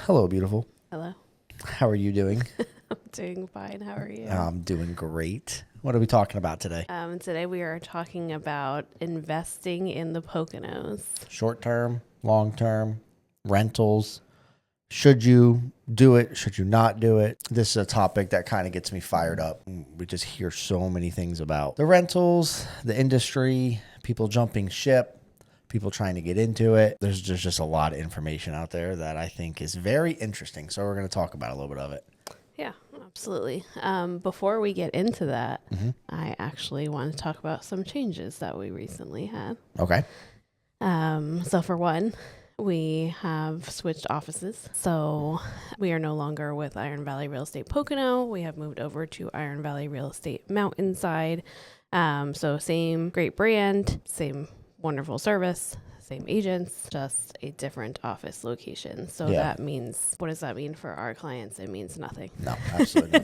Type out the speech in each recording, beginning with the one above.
Hello, beautiful. Hello. How are you doing? I'm doing fine. How are you? I'm doing great. What are we talking about today? Today we are talking about investing in the Poconos. Short term, long term, rentals. Should you do it? Should you not do it? This is a topic that kind of gets me fired up. We just hear so many things about the rentals, the industry, people jumping ship, people trying to get into it. There's just a lot of information out there that I think is very interesting. So we're going to talk about a little bit of it. Yeah, absolutely. Before we get into that, I actually want to talk about some changes that we recently had. Okay. So for one, we have switched offices. So we are no longer with Iron Valley Real Estate Pocono. We have moved over to Iron Valley Real Estate Mountainside. So same great brand, same wonderful service, same agents, just a different office location. So that means, what does that mean for our clients? It means nothing. No, absolutely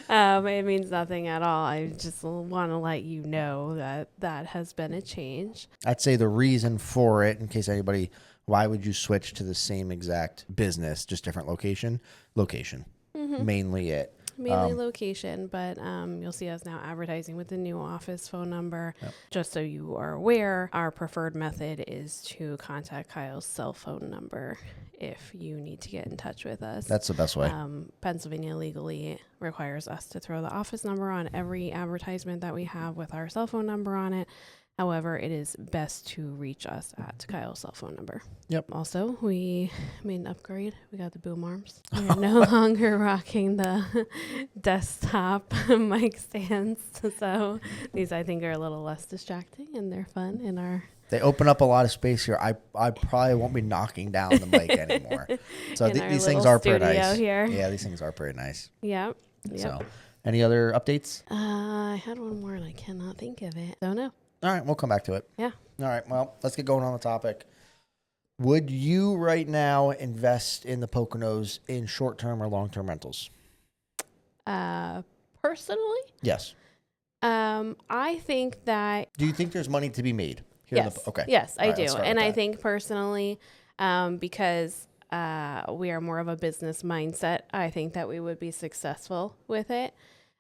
nothing. It means nothing at all. I just want to let you know that that has been a change. I'd say the reason for it, in case anybody, why would you switch to the same exact business, just different location? Location. Mainly it. Mainly location, but you'll see us now advertising with the new office phone number. Yep. Just so you are aware, our preferred method is to contact Kyle's cell phone number if you need to get in touch with us. That's the best way. Pennsylvania legally requires us to throw the office number on every advertisement that we have with our cell phone number on it. However, it is best to reach us at Kyle's cell phone number. Yep. Also, we made an upgrade. We got the boom arms. We're no longer rocking the desktop mic stands. So these, I think, are a little less distracting and they're fun in our... They open up a lot of space here. I probably won't be knocking down the mic anymore. So these things are pretty nice. Here. Yeah, these things are pretty nice. Yep. So, any other updates? I had one more and I cannot think of it. Don't know. All right, we'll come back to it. Yeah. All right, well, let's get going on the topic. Would you right now invest in the Poconos in short-term or long-term rentals? Personally? Yes. I think that... Do you think there's money to be made? Yes. Okay. Yes, I right, do. And I think personally, because we are more of a business mindset, I think that we would be successful with it.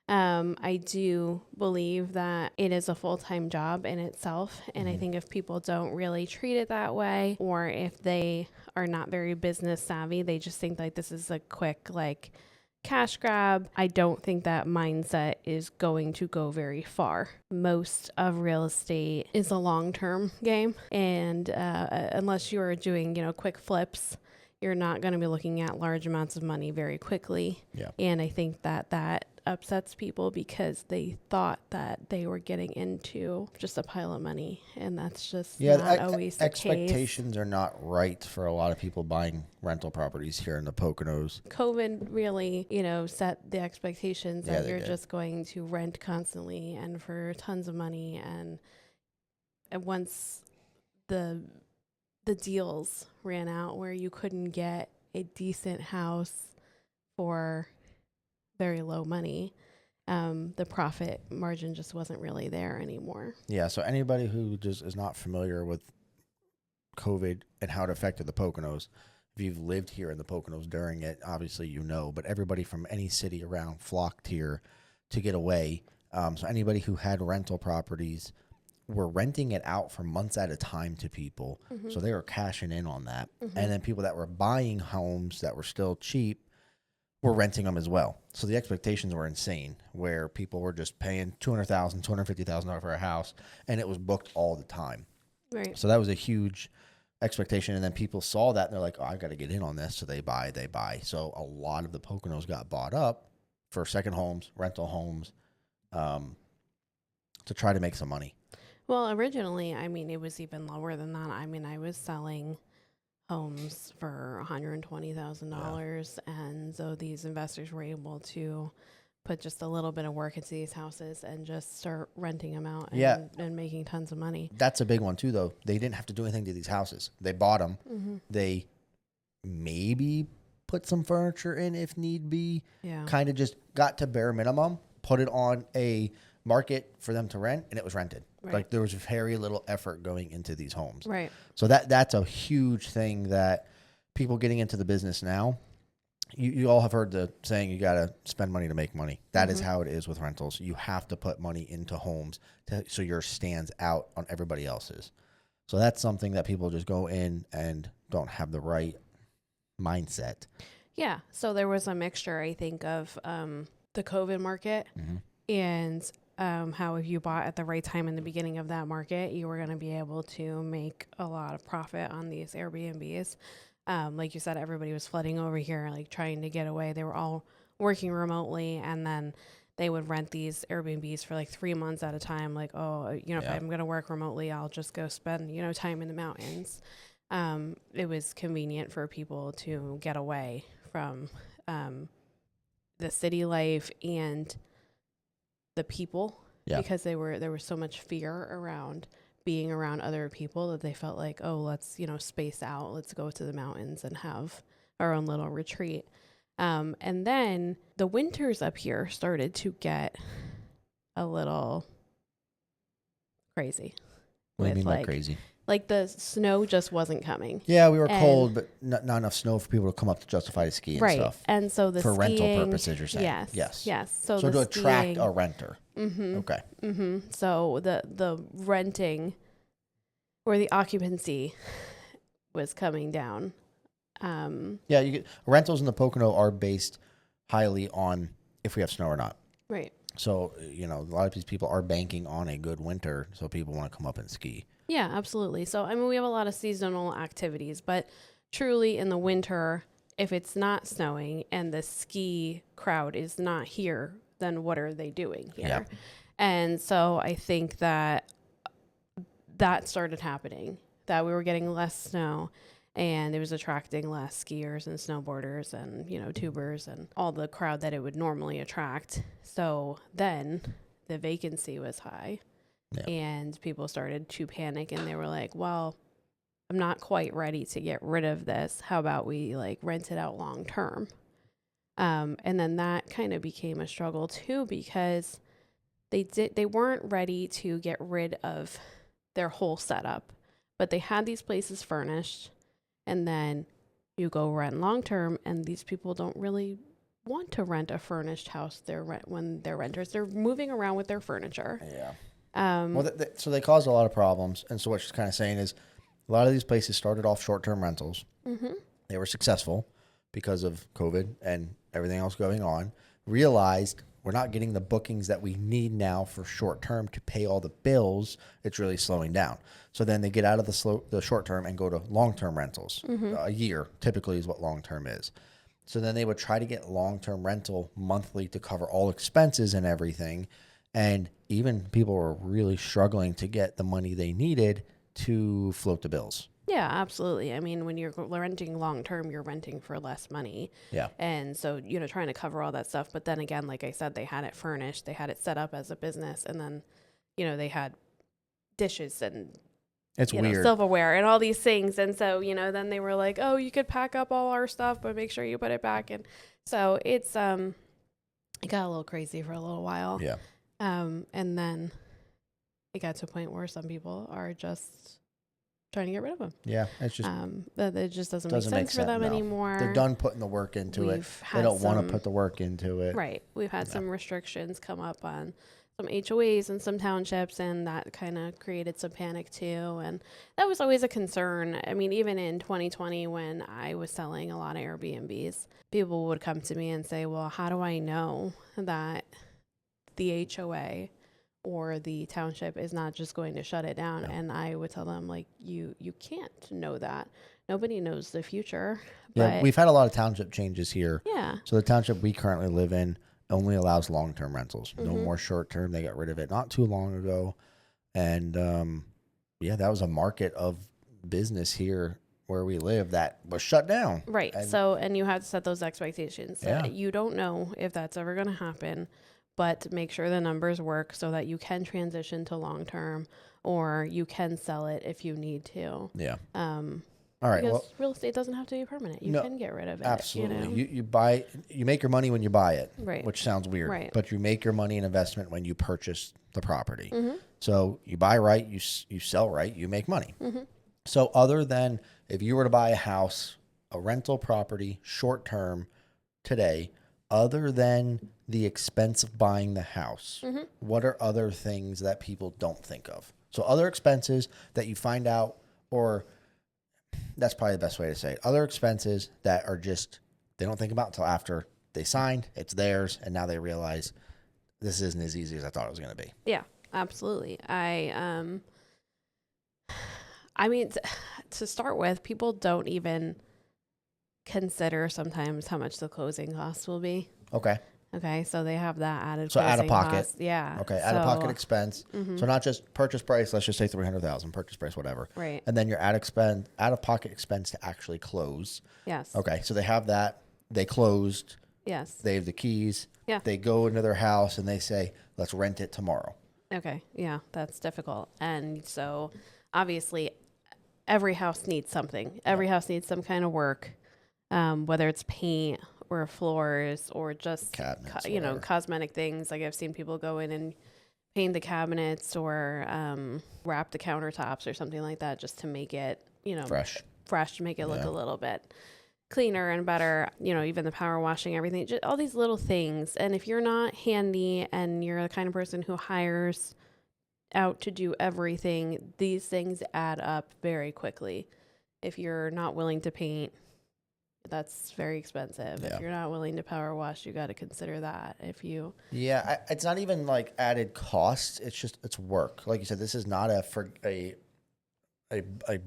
I do believe that it is a full-time job in itself. And I think if people don't really treat it that way, or if they are not very business savvy, they just think like this is a quick, like, cash grab, I don't think that mindset is going to go very far. Most of real estate is a long-term game. And unless you are doing, quick flips, you're not going to be looking at large amounts of money very quickly. Yeah. And I think that upsets people because they thought that they were getting into just a pile of money, and that's just not always the expectations case. Are not right for a lot of people buying rental properties here in the Poconos. COVID really, set the expectations that you're did. just going to rent constantly and for tons of money, and once the deals ran out where you couldn't get a decent house for very low money, the profit margin just wasn't really there anymore. Yeah, so anybody who just is not familiar with COVID and how it affected the Poconos, if you've lived here in the Poconos during it, obviously but everybody from any city around flocked here to get away. So anybody who had rental properties were renting it out for months at a time to people. So they were cashing in on that. And then people that were buying homes that were still cheap were renting them as well. So the expectations were insane, where people were just paying $200,000, $250,000 for a house, and it was booked all the time. Right. So that was a huge expectation. And then people saw that and they're like, oh, I got to get in on this. So they buy. So a lot of the Poconos got bought up for second homes, rental homes, to try to make some money. Well, originally, it was even lower than that. I was selling homes for $120,000, and so these investors were able to put just a little bit of work into these houses and just start renting them out and making tons of money. That's a big one too, though. They didn't have to do anything to these houses. They bought them. They maybe put some furniture in if need be. Yeah. Kind of just got to bare minimum, put it on a market for them to rent, and it was rented. Right. Like there was very little effort going into these homes. Right. So that's a huge thing that people getting into the business now, you all have heard the saying, you got to spend money to make money. That is Mm-hmm. how it is with rentals. You have to put money into homes so yours stands out on everybody else's. So that's something that people just go in and don't have the right mindset. Yeah. So there was a mixture, I think, of the COVID market Mm-hmm. and how if you bought at the right time in the beginning of that market, you were going to be able to make a lot of profit on these Airbnbs. Like you said, everybody was flooding over here, like trying to get away. They were all working remotely, and then they would rent these Airbnbs for like 3 months at a time. Like, oh, if Yeah. I'm going to work remotely, I'll just go spend, time in the mountains. It was convenient for people to get away from the city life and the people Yeah. because there was so much fear around being around other people that they felt like, oh, let's space out, let's go to the mountains and have our own little retreat. And then the winters up here started to get a little crazy. What do you with mean by crazy? Like the snow just wasn't coming. Yeah, we were And- cold, but not enough snow for people to come up to justify to ski and Right. stuff. And so the For rental skiing- purposes, you're saying? Yes. Yes. So So the to attract skiing- a renter. Mm-hmm. Okay. Mm-hmm. So the renting or the occupancy was coming down. Yeah, rentals in the Pocono are based highly on if we have snow or not. Right. So, a lot of these people are banking on a good winter, so people want to come up and ski. Yeah, absolutely. So, I mean, we have a lot of seasonal activities, but truly in the winter, if it's not snowing and the ski crowd is not here, then what are they doing here? Yeah. And so I think that started happening, that we were getting less snow and it was attracting less skiers and snowboarders and, tubers and all the crowd that it would normally attract. So then the vacancy was high. Yeah. And people started to panic and they were like, well, I'm not quite ready to get rid of this. How about we rent it out long term? And then that kind of became a struggle too, because they weren't ready to get rid of their whole setup, but they had these places furnished, and then you go rent long term, and these people don't really want to rent a furnished house. When they're renters, they're moving around with their furniture. Yeah. Well, So they caused a lot of problems. And so what she's kind of saying is a lot of these places started off short-term rentals. mm-hmm. They were successful because of COVID and everything else going on, realized we're not getting the bookings that we need now for short-term to pay all the bills. It's really slowing down. So then they get out of the short-term and go to long-term rentals. Mm-hmm. A year typically is what long-term is. So then they would try to get long-term rental monthly to cover all expenses and everything. And even people were really struggling to get the money they needed to float the bills. Yeah, absolutely. I mean, when you're renting long term, you're renting for less money. Yeah. And so, trying to cover all that stuff. But then again, like I said, they had it furnished, they had it set up as a business, and then, they had dishes and It's weird. silverware and all these things. And so, then they were like, oh, you could pack up all our stuff, but make sure you put it back. And so it got a little crazy for a little while. Yeah. And then it got to a point where some people are just trying to get rid of them. Yeah. It's just That it just doesn't make sense for them no. anymore. They're done putting the work into it. They don't want to put the work into it. Right. We've had some restrictions come up on some HOAs and some townships, and that kind of created some panic too. And that was always a concern. I mean, even in 2020, when I was selling a lot of Airbnbs, people would come to me and say, well, how do I know that the HOA or the township is not just going to shut it down? Yeah. And I would tell them, you can't know that. Nobody knows the future. Yeah, But we've had a lot of township changes here. yeah. So the township we currently live in only allows long-term rentals. No Mhm. more short-term. They got rid of it not too long ago. And that was a market of business here where we live that was shut down. Right. And you have to set those expectations. Yeah. You don't know if that's ever going to happen, but make sure the numbers work so that you can transition to long term, or you can sell it if you need to. Yeah. All right. Because Well, real estate doesn't have to be permanent. You No, can get rid of it. absolutely. You make your money when you buy it, Right. which sounds weird, Right. but you make your money in investment when you purchase the property. Mm-hmm. So you buy right, you sell right, you make money. Mm-hmm. So other than if you were to buy a house, a rental property, short term, today, other than the expense of buying the house, what are other things that people don't think of? So other expenses that you find out, or that's probably the best way to say it. Other expenses that are just, they don't think about until after they signed, it's theirs, and now they realize this isn't as easy as I thought it was going to be. Yeah, absolutely. I mean, to start with, people don't even consider sometimes how much the closing costs will be. Okay. Okay, so they have that added So out closing of pocket. cost. Yeah. Okay, out of pocket expense. Mhm. So not just purchase price, let's just say 300,000 purchase price, whatever. Right. And then your out of pocket expense to actually close. Yes. Okay, so they have that. They closed. Yes. They have the keys. Yeah. They go into their house and they say, let's rent it tomorrow. Okay. Yeah, that's difficult. And so obviously every house needs something. Every house needs some kind of work, whether it's paint or floors or just, Cabinets, cosmetic things. Like I've seen people go in and paint the cabinets or wrap the countertops or something like that just to make it, fresh to make it look a little bit cleaner and better, even the power washing, everything, just all these little things. And if you're not handy and you're the kind of person who hires out to do everything, these things add up very quickly. If you're not willing to paint, that's very expensive. Yeah. If you're not willing to power wash, you got to consider that. It's not even like added costs. It's work. Like you said, this is not a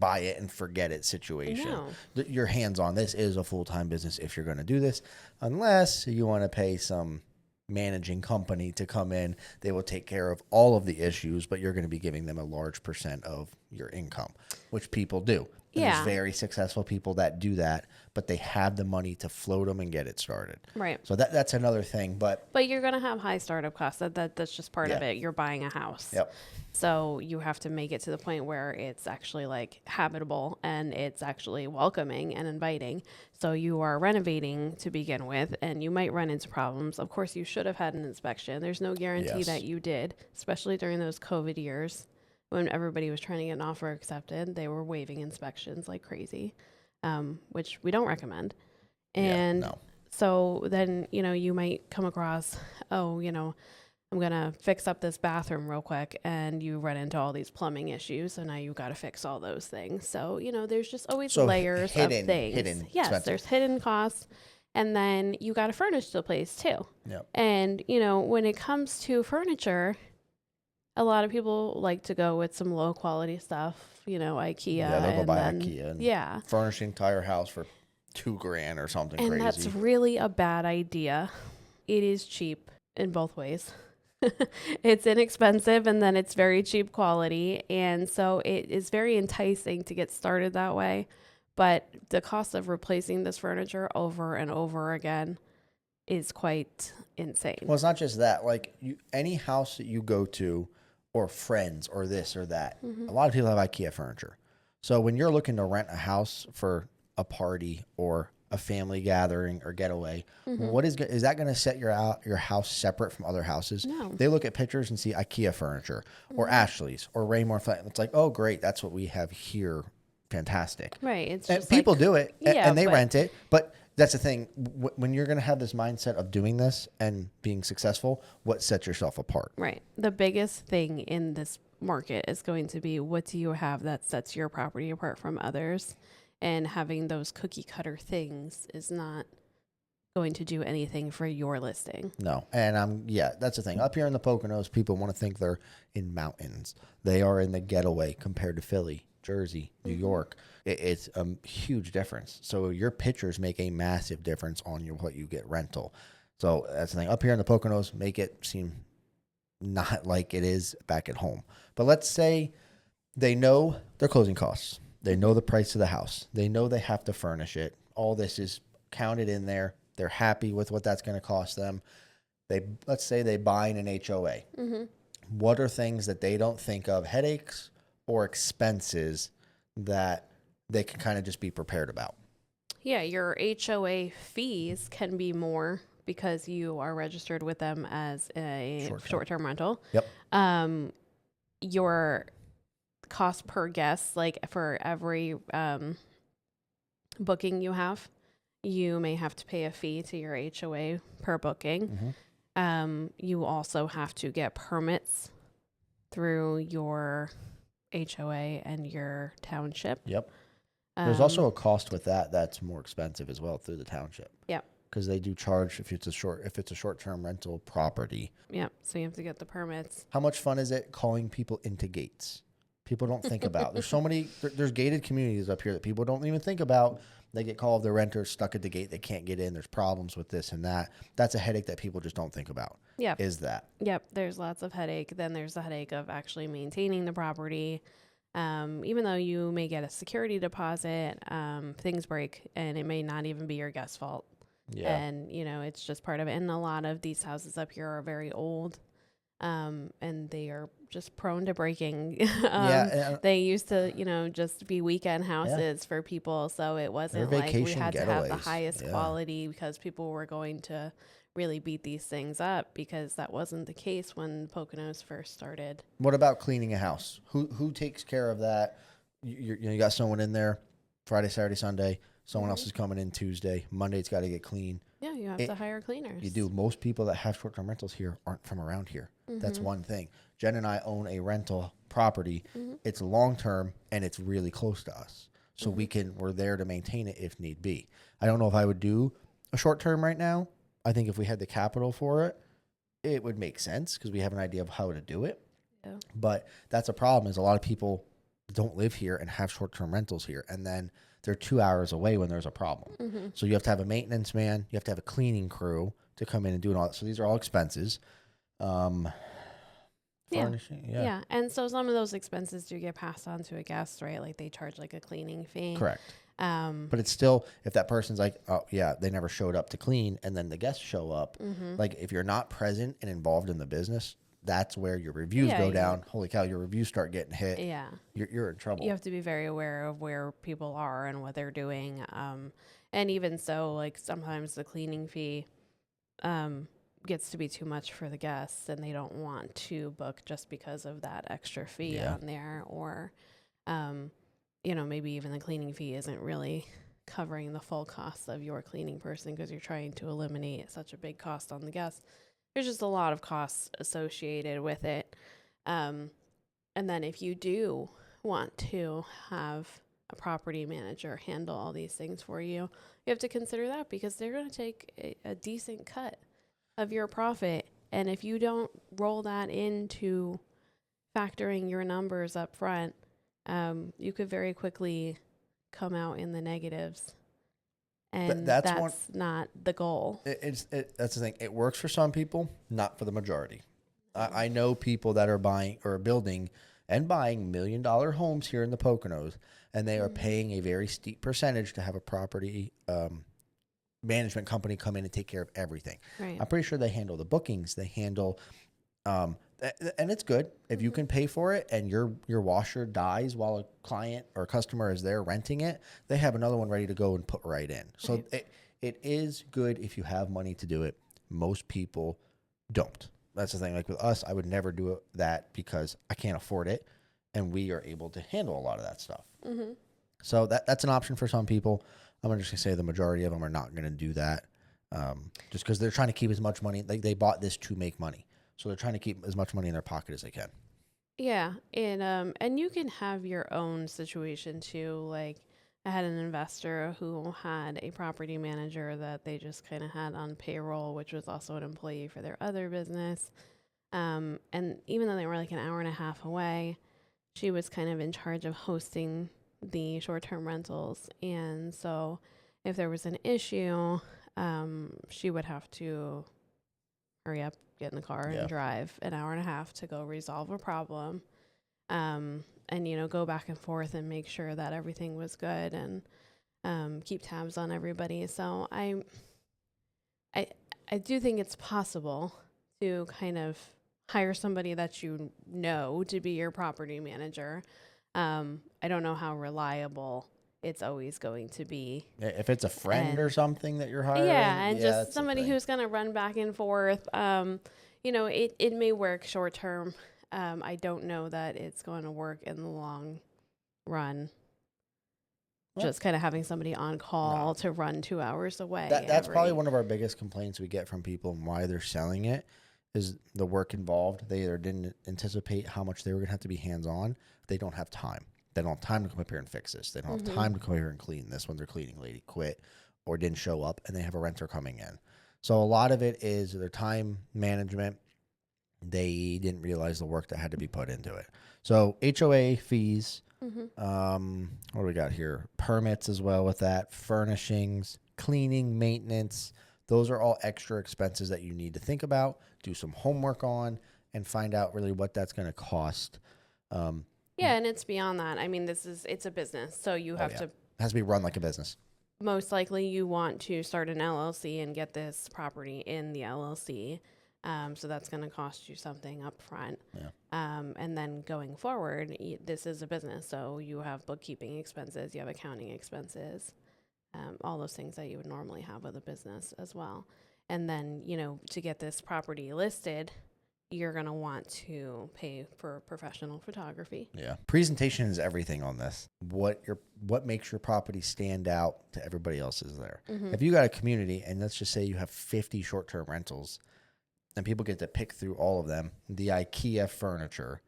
buy it and forget it situation. No. Your hands on this is a full-time business if you're going to do this, unless you want to pay some managing company to come in. They will take care of all of the issues, but you're going to be giving them a large percent of your income, which people do. And there's very successful people that do that, but they have the money to float them and get it started. Right. So that's another thing. But you're going to have high startup costs. That's just part of it. You're buying a house. Yep. So you have to make it to the point where it's actually like habitable and it's actually welcoming and inviting. So you are renovating to begin with, and you might run into problems. Of course, you should have had an inspection. There's no guarantee that you did, especially during those COVID years when everybody was trying to get an offer accepted. They were waiving inspections like crazy, which we don't recommend. And so then, you might come across, I'm going to fix up this bathroom real quick, and you run into all these plumbing issues. So now you've got to fix all those things. So, there's just always layers of things. Yes, there's hidden costs. And then you got to furnish the place too. Yep. And, when it comes to furniture, a lot of people like to go with some low quality stuff, IKEA. Yeah, they'll go buy IKEA and furnish the entire house for $2,000 or something crazy. And that's really a bad idea. It is cheap in both ways. It's inexpensive, and then it's very cheap quality. And so it is very enticing to get started that way. But the cost of replacing this furniture over and over again is quite insane. Well, it's not just that. Like any house that you go to, or friends, or this or that, a lot of people have IKEA furniture. So when you're looking to rent a house for a party or a family gathering or getaway, what is that going to set your house separate from other houses? No. They look at pictures and see IKEA furniture or Ashley's or Raymore Flat. It's like, oh, great, that's what we have here. Fantastic. Right. It's and just people do it and they but rent it. But that's the thing. When you're going to have this mindset of doing this and being successful, what sets yourself apart? Right. The biggest thing in this market is going to be, what do you have that sets your property apart from others? And having those cookie cutter things is not going to do anything for your listing. No. And that's the thing. Up here in the Poconos, people want to think they're in mountains. They are in the getaway compared to Philly, Jersey, New York. It's a huge difference. So your pictures make a massive difference on what you get rental. So that's the thing. Up here in the Poconos, make it seem not like it is back at home. But let's say they know their closing costs. They know the price of the house. They know they have to furnish it. All this is counted in there. They're happy with what that's going to cost them. Let's say they buy in an HOA. What are things that they don't think of, headaches or expenses, that they can kind of just be prepared about? Yeah, your HOA fees can be more because you are registered with them as a short-term rental. Yep. Your cost per guest, like for every booking you have, you may have to pay a fee to your HOA per booking. You also have to get permits through your HOA and your township. Yep. There's also a cost with that that's more expensive as well through the township. Yep. Because they do charge if it's a short-term rental property. Yep. So you have to get the permits. How much fun is it calling people into gates? People don't think about. There's so many. There's gated communities up here that people don't even think about. They get called, their renters stuck at the gate. They can't get in. There's problems with this and that. That's a headache that people just don't think about. Yeah. Is that? Yep. There's lots of headache. Then there's the headache of actually maintaining the property. Even though you may get a security deposit, things break and it may not even be your guest's fault. Yeah. And, it's just part of it. And a lot of these houses up here are very old, and they are just prone to breaking. They used to, just be weekend houses for people. So it wasn't like we had to have the highest quality because people were going to really beat these things up, because that wasn't the case when Poconos first started. What about cleaning a house? Who takes care of that? You got someone in there Friday, Saturday, Sunday. Someone else is coming in Tuesday. Monday, it's got to get clean. Yeah, you have to hire cleaners. You do. Most people that have short-term rentals here aren't from around here. That's one thing. Jen and I own a rental property. It's long-term, and it's really close to us. So we're there to maintain it if need be. I don't know if I would do a short-term right now. I think if we had the capital for it, it would make sense because we have an idea of how to do it. Yeah. But that's a problem, is a lot of people don't live here and have short-term rentals here. And then they're 2 hours away when there's a problem. So you have to have a maintenance man. You have to have a cleaning crew to come in and do all that. So these are all expenses. Furnishing. Yeah. And so some of those expenses do get passed on to a guest, right? Like they charge like a cleaning fee. Correct. But it's still, if that person's like, oh yeah, they never showed up to clean, and then the guests show up, like if you're not present and involved in the business, that's where your reviews go down. Holy cow, your reviews start getting hit. Yeah. You're in trouble. You have to be very aware of where people are and what they're doing. And even so, like sometimes the cleaning fee gets to be too much for the guests, and they don't want to book just because of that extra fee on there. Or, maybe even the cleaning fee isn't really covering the full cost of your cleaning person because you're trying to eliminate such a big cost on the guests. There's just a lot of costs associated with it. And then if you do want to have a property manager handle all these things for you, you have to consider that, because they're going to take a decent cut of your profit. And if you don't roll that into factoring your numbers up front, you could very quickly come out in the negatives. And that's not the goal. That's the thing. It works for some people, not for the majority. I know people that are buying or building and buying $1 million homes here in the Poconos, and they are paying a very steep percentage to have a property management company come in and take care of everything. Right. I'm pretty sure they handle the bookings. They handle, and it's good if you can pay for it, and your washer dies while a client or customer is there renting it. They have another one ready to go and put right in. So it is good if you have money to do it. Most people don't. That's the thing. Like with us, I would never do that because I can't afford it, and we are able to handle a lot of that stuff. So that's an option for some people. I'm just gonna say the majority of them are not gonna do that, just because they're trying to keep as much money. Like they bought this to make money, so they're trying to keep as much money in their pocket as they can. Yeah, and you can have your own situation too. Like I had an investor who had a property manager that they just kind of had on payroll, which was also an employee for their other business. And even though they were like an hour and a half away, she was kind of in charge of hosting the short-term rentals. And so if there was an issue, she would have to hurry up, get in the car and drive an hour and a half to go resolve a problem. And, go back and forth and make sure that everything was good, and keep tabs on everybody. So I do think it's possible to kind of hire somebody that you know to be your property manager. I don't know how reliable it's always going to be. If it's a friend or something that you're hiring. Yeah, and just somebody who's going to run back and forth. It may work short term. I don't know that it's going to work in the long run. just kind of having somebody on call to run 2 hours away. That's probably one of our biggest complaints we get from people and why they're selling it is the work involved. They either didn't anticipate how much they were going to have to be hands-on. They don't have time. They don't have time to come up here and fix this. They don't have time to come here and clean this when their cleaning lady quit or didn't show up and they have a renter coming in. So a lot of it is their time management. They didn't realize the work that had to be put into it. So HOA fees, what do we got here? Permits as well with that, furnishings, cleaning, maintenance. Those are all extra expenses that you need to think about, do some homework on, and find out really what that's going to cost. Yeah, and it's beyond that. I mean, it's a business, so you have to. It has to be run like a business. Most likely, you want to start an LLC and get this property in the LLC. So that's going to cost you something up front. Yeah. And then going forward, this is a business, so you have bookkeeping expenses, you have accounting expenses, all those things that you would normally have with a business as well. And then, to get this property listed, you're going to want to pay for professional photography. Yeah. Presentation is everything on this. What makes your property stand out to everybody else's there. If you got a community and let's just say you have 50 short-term rentals and people get to pick through all of them, the IKEA furniture,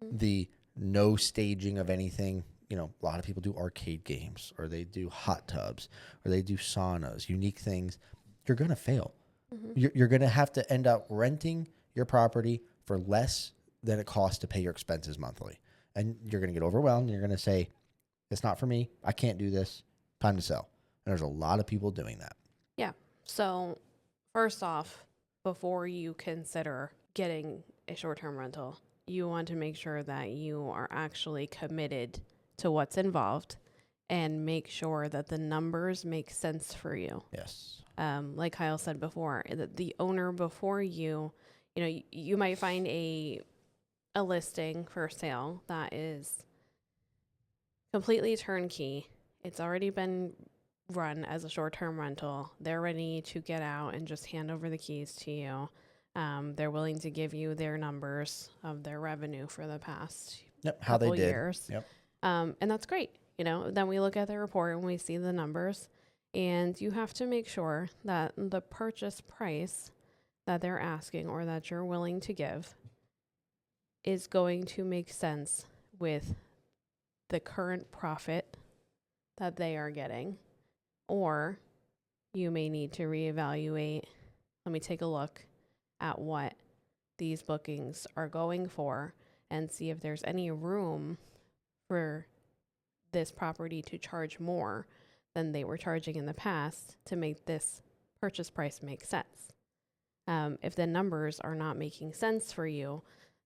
the no staging of anything, a lot of people do arcade games or they do hot tubs or they do saunas, unique things. You're going to fail. You're going to have to end up renting your property for less than it costs to pay your expenses monthly. And you're going to get overwhelmed. And you're going to say, it's not for me. I can't do this. Time to sell. And there's a lot of people doing that. Yeah. So first off, before you consider getting a short-term rental, you want to make sure that you are actually committed to what's involved and make sure that the numbers make sense for you. Yes. Like Kyle said before, the owner before you, you might find a listing for sale that is completely turnkey. It's already been run as a short-term rental. They're ready to get out and just hand over the keys to you. They're willing to give you their numbers of their revenue for the past How they did. years. And that's great. Then we look at the report and we see the numbers, and you have to make sure that the purchase price that they're asking or that you're willing to give is going to make sense with the current profit that they are getting. Or you may need to reevaluate. Let me take a look at what these bookings are going for and see if there's any room for this property to charge more than they were charging in the past to make this purchase price make sense. If the numbers are not making sense for you,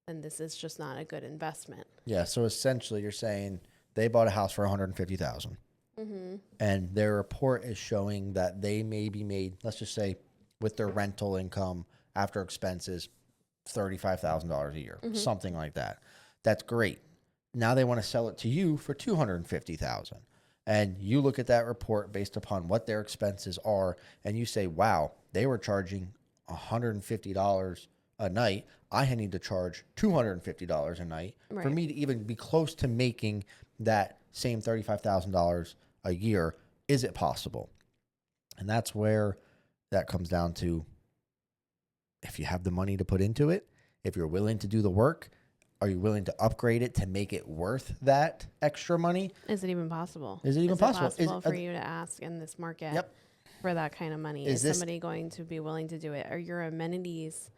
then this is just not a good investment. Yeah. So essentially you're saying they bought a house for $150,000. And their report is showing that they may be made, let's just say, with their rental income after expenses, $35,000 a year, something like that. That's great. Now they want to sell it to you for $250,000, and you look at that report based upon what their expenses are, and you say, "Wow, they were charging $150 a night. I need to charge $250 a night for me to even be close to making that same $35,000 a year. Is it possible?" And that's where that comes down to, if you have the money to put into it, if you're willing to do the work, are you willing to upgrade it to make it worth that extra money? Is it even possible? Is it even possible? Is it possible for you to ask in this market for that kind of money? Is somebody going to be willing to do it? Are your amenities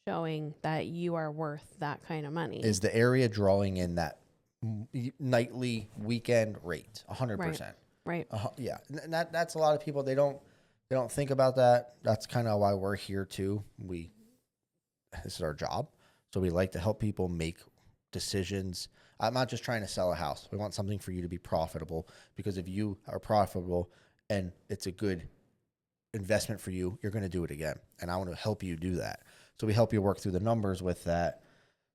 showing that you are worth that kind of money? Is the area drawing in that nightly weekend rate? 100%. Right. Yeah. And that's a lot of people. They don't think about that. That's kind of why we're here too. This is our job. So we like to help people make decisions. I'm not just trying to sell a house. We want something for you to be profitable, because if you are profitable and it's a good investment for you, you're going to do it again. And I want to help you do that. So we help you work through the numbers with that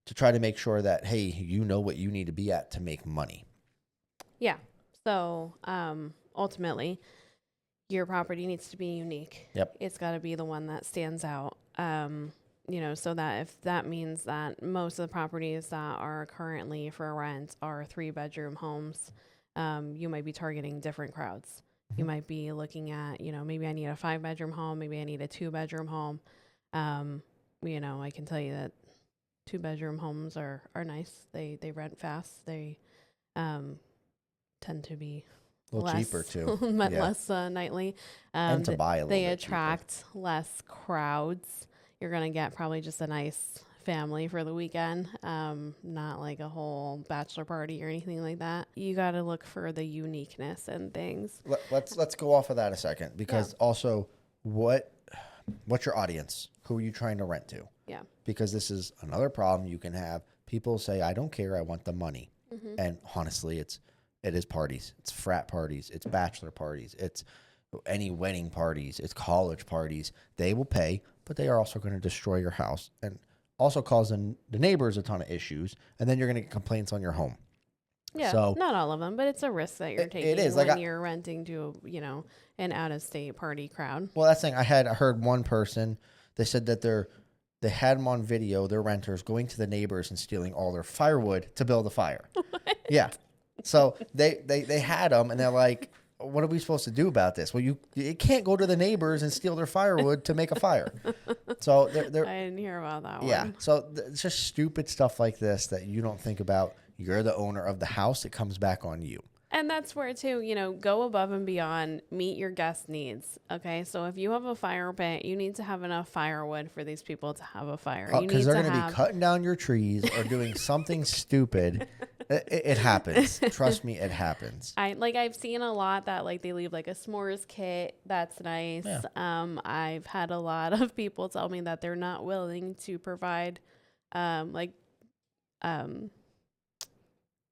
to try to make sure that, hey, you know what you need to be at to make money. Yeah. So ultimately, your property needs to be unique. Yep. It's got to be the one that stands out. So that if that means that most of the properties that are currently for rent are 3-bedroom homes, you might be targeting different crowds. You might be looking at, maybe I need a 5-bedroom home, maybe I need a 2-bedroom home. I can tell you that 2-bedroom homes are nice. They rent fast. They tend to be A little cheaper too. less nightly. And to buy a little they bit attract less crowds. You're gonna get probably just a nice family for the weekend, not like a whole bachelor party or anything like that. You got to look for the uniqueness and things. Let's go off of that a second, because also what's your audience? Who are you trying to rent to? Yeah. Because this is another problem you can have. People say, I don't care, I want the money. And honestly, it is parties. It's frat parties. It's bachelor parties. It's any wedding parties. It's college parties. They will pay, but they are also going to destroy your house and also causing the neighbors a ton of issues. And then you're going to get complaints on your home. Yeah, so, not all of them, but it's a risk that you're taking. It is. When you're renting to, an out-of-state party crowd. Well, that's the thing. I heard one person, they said that they had them on video, their renters, going to the neighbors and stealing all their firewood to build a fire. What? Yeah. So they had them, and they're like, what are we supposed to do about this? Well, you can't go to the neighbors and steal their firewood to make a fire. So they're I didn't hear about that one. Yeah. So it's just stupid stuff like this that you don't think about. You're the owner of the house. It comes back on you. And that's where, too, go above and beyond, meet your guest needs. Okay. So if you have a fire pit, you need to have enough firewood for these people to have a fire. Because they're going to be cutting down your trees or doing something stupid. It happens. Trust me, it happens. I've seen a lot that they leave a s'mores kit. That's nice. Yeah. I've had a lot of people tell me that they're not willing to provide,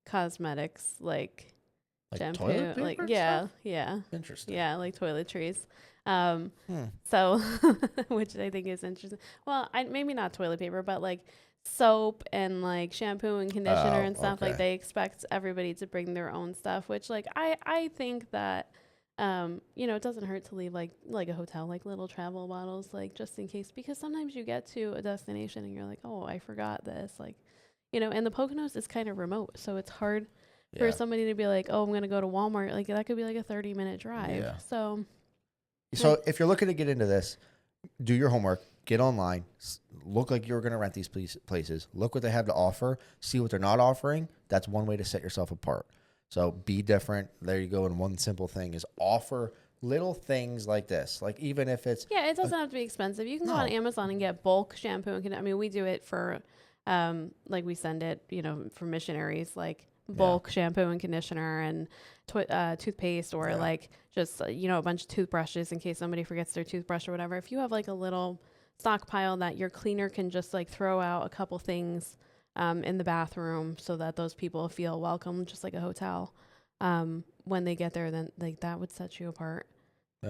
cosmetics, shampoo, toilet paper stuff? yeah. Interesting. Yeah, like toiletries. So, which I think is interesting. Well, maybe not toilet paper, but soap and shampoo and conditioner and stuff. Okay. They expect everybody to bring their own stuff, which I think that, it doesn't hurt to leave like a hotel, little travel bottles, just in case, because sometimes you get to a destination and you're like, oh, I forgot this. And the Poconos is kind of remote. So it's hard for somebody to be like, oh, I'm going to go to Walmart. That could be a 30-minute drive. Yeah. So if you're looking to get into this, do your homework, get online, look like you're going to rent these places, look what they have to offer, see what they're not offering. That's one way to set yourself apart. So be different. There you go. And one simple thing is offer little things like this. Even if it's... Yeah, it doesn't have to be expensive. You can go on Amazon and get bulk shampoo. We do it for, we send it, for missionaries, bulk shampoo and conditioner and toothpaste, or just a bunch of toothbrushes in case somebody forgets their toothbrush or whatever. If you have a little stockpile that your cleaner can just throw out a couple things in the bathroom so that those people feel welcome, just like a hotel, when they get there, then that would set you apart.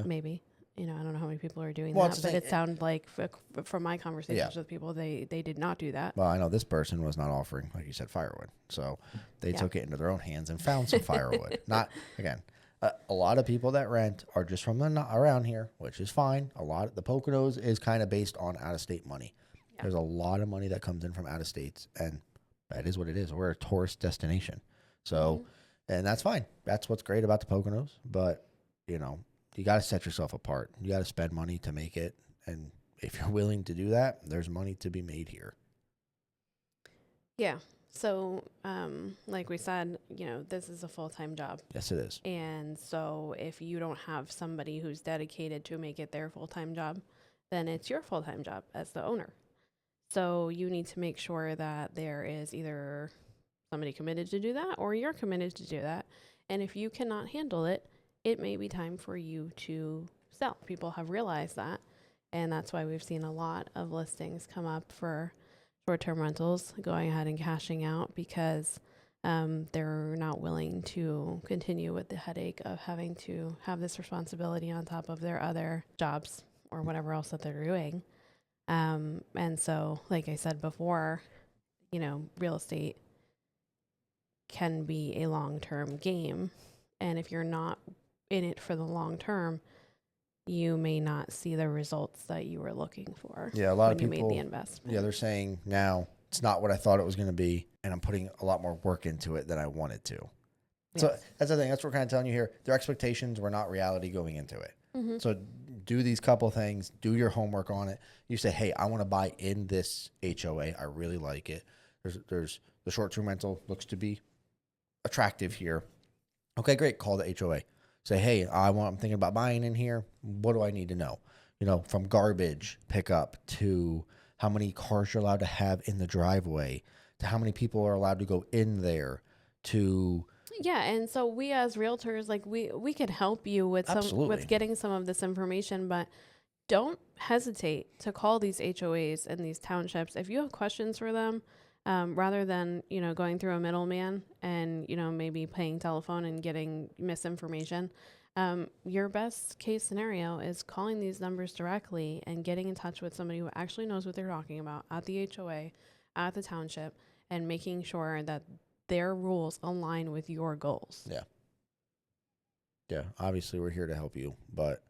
Maybe. I don't know how many people are doing that, but it sounded like from my conversations with people, they did not do that. Well, I know this person was not offering, like you said, firewood. So they took it into their own hands and found some firewood. Not, again, a lot of people that rent are just from around here, which is fine. The Poconos is kind of based on out-of-state money. Yeah. There's a lot of money that comes in from out of states, and that is what it is. We're a tourist destination. So, and that's fine. That's what's great about the Poconos. But, you got to set yourself apart. You got to spend money to make it. And if you're willing to do that, there's money to be made here. Yeah. So, like we said, this is a full-time job. Yes, it is. And so if you don't have somebody who's dedicated to make it their full-time job, then it's your full-time job as the owner. So you need to make sure that there is either somebody committed to do that or you're committed to do that. And if you cannot handle it, it may be time for you to sell. People have realized that. And that's why we've seen a lot of listings come up for short-term rentals going ahead and cashing out, because they're not willing to continue with the headache of having to have this responsibility on top of their other jobs or whatever else that they're doing. And so, like I said before, real estate can be a long-term game. And if you're not in it for the long term, you may not see the results that you were looking for. Yeah, a lot of people made the investment. Yeah, they're saying now it's not what I thought it was going to be, and I'm putting a lot more work into it than I wanted to. So that's the thing. That's what we're kind of telling you here. Their expectations were not reality going into it. So do these couple things. Do your homework on it. You say, hey, I want to buy in this HOA. I really like it. There's the short-term rental looks to be attractive here. Okay, great. Call the HOA. Say, hey, I'm thinking about buying in here. What do I need to know? From garbage pickup to how many cars you're allowed to have in the driveway to how many people are allowed to go in there to. Yeah, and so we as realtors, like we could help you with with getting some of this information, but don't hesitate to call these HOAs and these townships if you have questions for them. Rather than going through a middleman and maybe paying telephone and getting misinformation, your best case scenario is calling these numbers directly and getting in touch with somebody who actually knows what they're talking about at the HOA, at the township, and making sure that their rules align with your goals. Yeah, obviously we're here to help you, but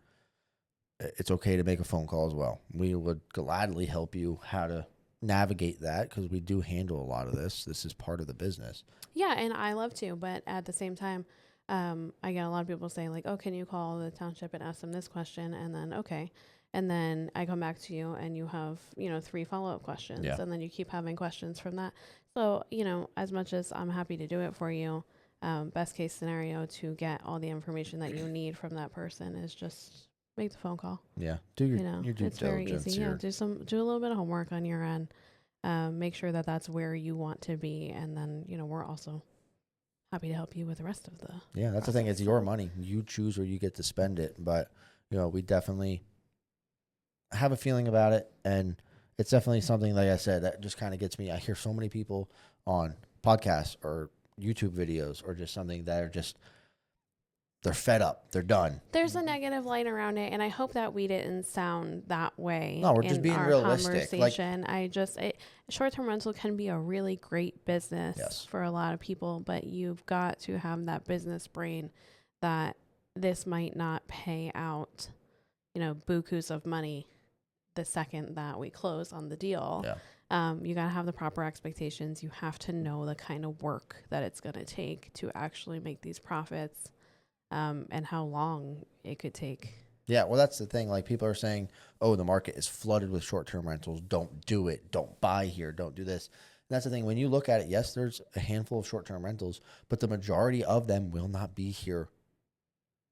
it's okay to make a phone call as well. We would gladly help you how to navigate that because we do handle a lot of this. This is part of the business. Yeah, and I love to, but at the same time, I get a lot of people saying like, oh, can you call the township and ask them this question? And then, okay. And then I come back to you and you have, 3 follow-up questions. Yeah. And then you keep having questions from that. So, as much as I'm happy to do it for you, best case scenario to get all the information that you need from that person is just make the phone call. Yeah. Do your due it's very diligence easy. here. Yeah. Do a little bit of homework on your end. Make sure that that's where you want to be. And then, we're also happy to help you with the rest of the Yeah, that's the thing. It's your money. You choose where you get to spend it. But, we definitely have a feeling about it. And it's definitely something, like I said, that just kind of gets me. I hear so many people on podcasts or YouTube videos or just something that are just, they're fed up. They're done. There's a negative light around it, and I hope that we didn't sound that way. No, we're just being realistic. Conversation. Short-term rental can be a really great business for a lot of people, but you've got to have that business brain that this might not pay out, bukus of money the second that we close on the deal. Yeah. You got to have the proper expectations. You have to know the kind of work that it's going to take to actually make these profits. And how long it could take. Yeah, well, that's the thing. Like, people are saying, oh, the market is flooded with short-term rentals. Don't do it. Don't buy here. Don't do this. And that's the thing. When you look at it, yes, there's a handful of short-term rentals, but the majority of them will not be here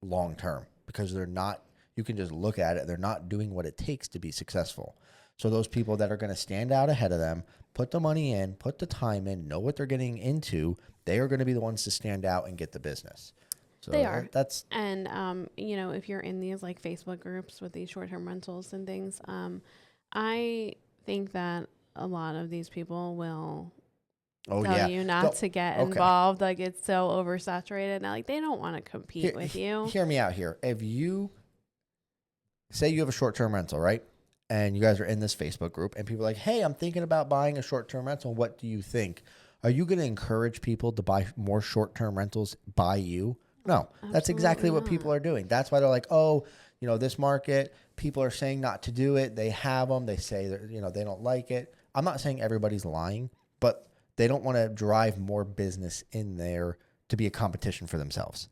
long-term because they're not, you can just look at it. They're not doing what it takes to be successful. So those people that are going to stand out ahead of them, put the money in, put the time in, know what they're getting into, they are going to be the ones to stand out and get the business. So they are. And if you're in these like Facebook groups with these short-term rentals and things, I think that a lot of these people will tell you not to get involved. Like, it's so oversaturated now. Like, they don't want to compete with you. Hear me out here. If you say you have a short-term rental, right? And you guys are in this Facebook group and people are like, hey, I'm thinking about buying a short-term rental. What do you think? Are you going to encourage people to buy more short-term rentals by you? No, that's exactly what people are doing. That's why they're like, oh, this market, people are saying not to do it. They have them. They say that, they don't like it. I'm not saying everybody's lying, but they don't want to drive more business in there to be a competition for themselves.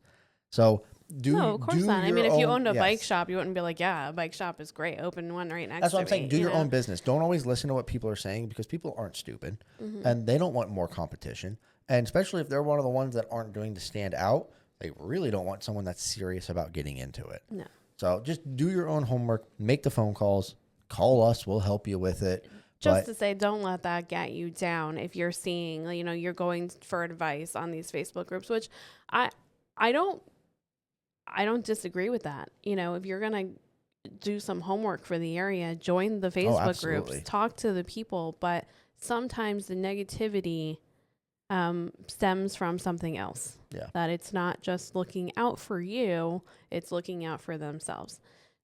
So no, of course not. I mean, if you owned a bike shop, you wouldn't be like, yeah, a bike shop is great. Open one right next to me. That's what I'm saying. Do your own business. Don't always listen to what people are saying because people aren't stupid and they don't want more competition. And especially if they're one of the ones that aren't doing to stand out, they really don't want someone that's serious about getting into it. No. So just do your own homework, make the phone calls, call us, we'll help you with it. Just to say, don't let that get you down if you're seeing, you're going for advice on these Facebook groups, which I don't disagree with that. If you're going to do some homework for the area, join the Facebook groups, talk to the people, but sometimes the negativity stems from something else. Yeah. That it's not just looking out for you, it's looking out for themselves.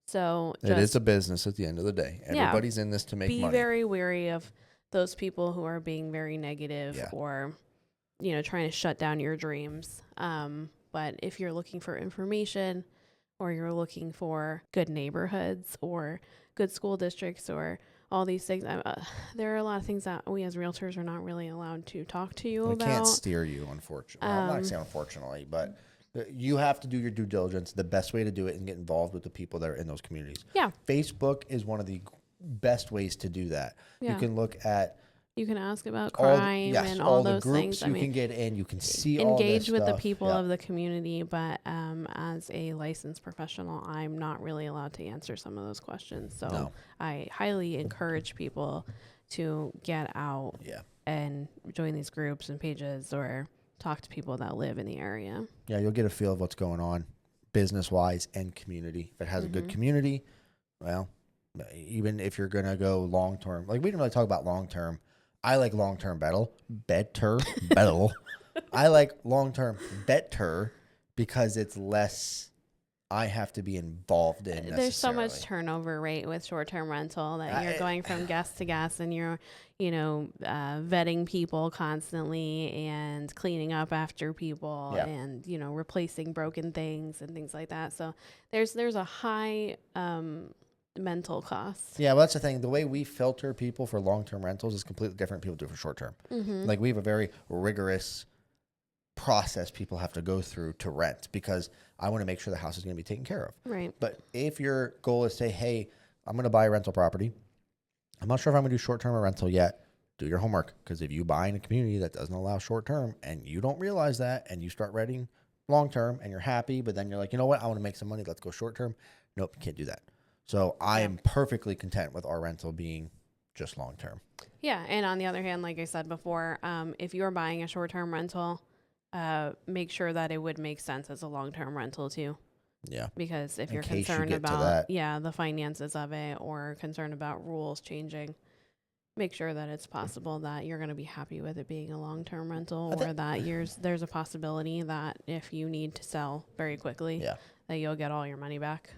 So it is a business at the end of the day. Everybody's in this to make money. Be very wary of those people who are being very negative or, trying to shut down your dreams. But if you're looking for information or you're looking for good neighborhoods or good school districts or all these things. There are a lot of things that we as realtors are not really allowed to talk to you We about. can't steer you, unfortunately. Well, I'm not saying unfortunately, but you have to do your due diligence. The best way to do it and get involved with the people that are in those communities. Yeah. Facebook is one of the best ways to do that. Yeah. You can look at You can ask about crime and all the those groups things. you can get in. You can see all this engage with the stuff. people of the community, but as a licensed professional, I'm not really allowed to answer some of those questions. So I highly encourage people to get out and join these groups and pages or talk to people that live in the area. Yeah, you'll get a feel of what's going on business-wise and community. If it has a good community, well, even if you're going to go long-term, like we didn't really talk about long-term. I like long-term better. I like long-term better because it's less I have to be involved in necessarily. There's so much turnover rate with short-term rental that you're going from guest to guest and you're, vetting people constantly and cleaning up after people and, replacing broken things and things like that. So there's a high mental cost. Yeah, well, that's the thing. The way we filter people for long-term rentals is completely different than people do for short-term. Like we have a very rigorous process people have to go through to rent because I want to make sure the house is going to be taken care of. Right. But if your goal is say, hey, I'm going to buy a rental property. I'm not sure if I'm going to do short-term or rental yet. Do your homework because if you buy in a community that doesn't allow short-term and you don't realize that and you start renting long-term and you're happy, but then you're like, you know what? I want to make some money. Let's go short-term. Nope, can't do that. So I am perfectly content with our rental being just long-term. Yeah. And on the other hand, like I said before, if you're buying a short-term rental, make sure that it would make sense as a long-term rental too. Yeah. Because if you're concerned about, the finances of it or concerned about rules changing, make sure that it's possible that you're going to be happy with it being a long-term rental or that there's a possibility that if you need to sell very quickly, that you'll get all your money back.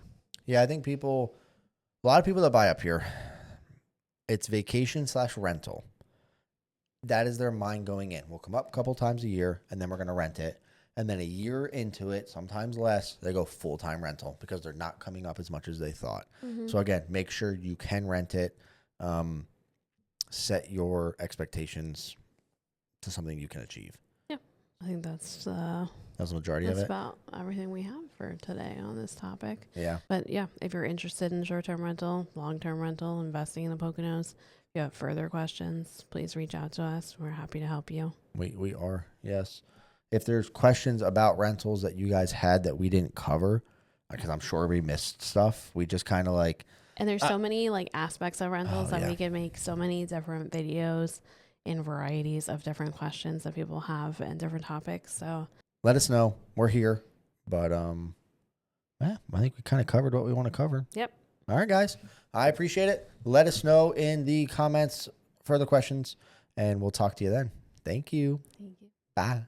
Yeah, I think a lot of people that buy up here, it's vacation/rental. That is their mind going in. We'll come up a couple times a year, and then we're going to rent it. And then a year into it, sometimes less, they go full-time rental because they're not coming up as much as they thought. So, again, make sure you can rent it. Set your expectations to something you can achieve. Yeah, I think that's the majority of it. That's about everything we have for today on this topic. Yeah. But yeah, if you're interested in short-term rental, long-term rental, investing in the Poconos, if you have further questions, please reach out to us. We're happy to help you. We are, yes. If there's questions about rentals that you guys had that we didn't cover, because I'm sure we missed stuff, we just kind of like... And there's so many aspects of rentals that we can make so many different videos in varieties of different questions that people have and different topics. So let us know. We're here. But I think we kind of covered what we want to cover. Yep. All right, guys. I appreciate it. Let us know in the comments further questions, and we'll talk to you then. Thank you. Thank you. Bye.